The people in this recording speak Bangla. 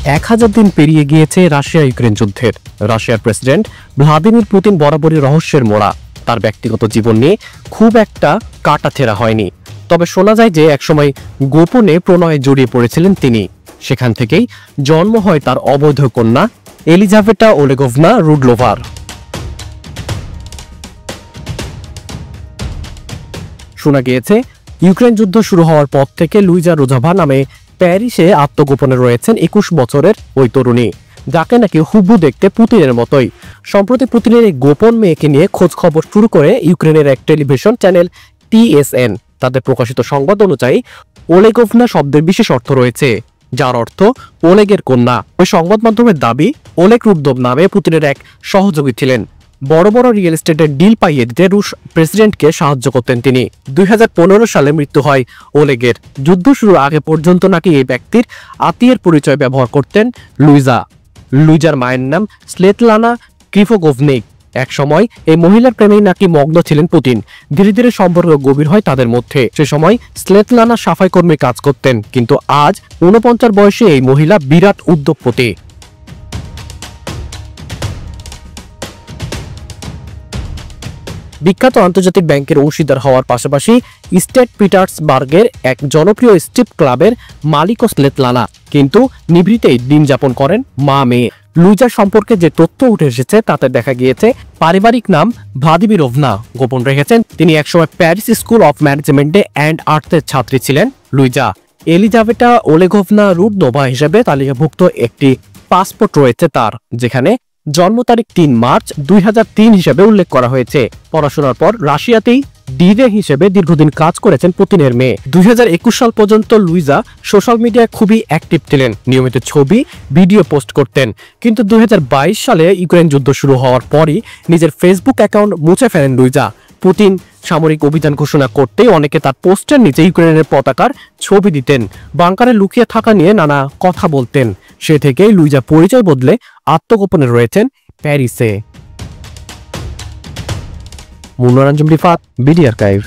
1000 দিন পেরিয়ে গিয়েছে রাশিয়া ইউক্রেন যুদ্ধের। রাশিয়ার প্রেসিডেন্ট ভ্লাদিমির পুতিন বরাবরই রহস্যের মোড়া। তার ব্যক্তিগত জীবন নিয়ে খুব একটা কাটাছেঁড়া হয়নি। তবে শোনা যায় যে একসময় গোপনে প্রণয়ে জড়িয়ে পড়েছিলেন তিনি। সেখান থেকেই জন্ম হয় তার অবৈধ কন্যা এলিজাভেটা ওলেগোভনা রুডলোভার। শোনা গিয়েছে ইউক্রেন যুদ্ধ শুরু হওয়ার পর থেকে লুইজা রোজাভা নামে প্যারিসে আত্মগোপনে রয়েছেন 21 বছরের ওই তরুণী, যাকে নাকি হুবহু দেখতে পুতিনের মতোই। সম্প্রতি পুতিনের এই গোপন মেয়েকে নিয়ে খোঁজ খবর শুরু করে ইউক্রেনের এক টেলিভিশন চ্যানেল TSN। তাদের প্রকাশিত সংবাদ অনুযায়ী ওলেগোভনা শব্দের বিশেষ অর্থ রয়েছে, যার অর্থ ওলেগের কন্যা। ওই সংবাদ মাধ্যমের দাবি, ওলেগ রুডদোভ নামে পুতিনের এক সহযোগী ছিলেন। বড় বড় রিয়েল এস্টেটের ডিল পাইয়ে দিতে রুশ প্রেসিডেন্টকে সাহায্য করতেন তিনি। 2015 সালে মৃত্যু হয় ওলেগের। যুদ্ধ শুরুর আগে পর্যন্ত নাকি এই ব্যক্তির আত্মীয়ের পরিচয় ব্যবহার করতেন লুইজা। লুইজার মায়ের নাম স্লেতলানা ক্রিফোগোভনিক। এক সময় এই মহিলার প্রেমেই নাকি মগ্ন ছিলেন পুতিন। ধীরে ধীরে সম্পর্ক গভীর হয় তাদের মধ্যে। সে সময় স্লেতলানা সাফাই কর্মীর কাজ করতেন, কিন্তু আজ 49 বয়সে এই মহিলা বিরাট উদ্যোগপতি। বিখ্যাত আন্তর্জাতিক ব্যাংকের অংশীদার হওয়ার পাশাপাশি স্টেট পিটার্সবার্গের এক জনপ্রিয় স্ট্রিপ ক্লাবের মালিকও স্লেতলানা। কিন্তু নিভৃতেই দিন যাপন করেন মা মেয়ে। লুইজার সম্পর্কে যে তথ্য উঠে এসেছে তাতে দেখা গিয়েছে পারিবারিক নাম ভ্লাদিমিরোভনা গোপন রেখেছেন তিনি। একসময় প্যারিস স্কুল অফ ম্যানেজমেন্টে অ্যান্ড আর্টসের ছাত্রী ছিলেন লুইজা। এলিজাভেটা ওলেগোভনা রুডনোভা হিসেবে তালিকাভুক্ত একটি পাসপোর্ট রয়েছে তার, যেখানে জন্ম তারিখ 3 মার্চ 2003 হিসেবে উল্লেখ করা হয়েছে। পড়াশোনার পর রাশিয়াতেই ডিজে হিসেবে দীর্ঘদিন কাজ করেছেন পুতিনের মেয়ে। 2021 সাল পর্যন্ত লুইজা সোশ্যাল মিডিয়ায় খুবই অ্যাক্টিভ ছিলেন, নিয়মিত ছবি ভিডিও পোস্ট করতেন। কিন্তু 2022 সালে ইউক্রেন যুদ্ধ শুরু হওয়ার পরই নিজের ফেসবুক অ্যাকাউন্ট মুছে ফেলেন লুইজা। পুতিন সামরিক অভিযান ঘোষণা করতেই অনেকে তার পোস্টের নিচে ইউক্রেনের পতাকার ছবি দিতেন, বাংকারে লুকিয়ে থাকা নিয়ে নানা কথা বলতেন। সে থেকেই লুইজা পরিচয় বদলে আত্মগোপনে রয়েছেন প্যারিসে। মনোরঞ্জন রিফাত, বিডি আর্কাইভ।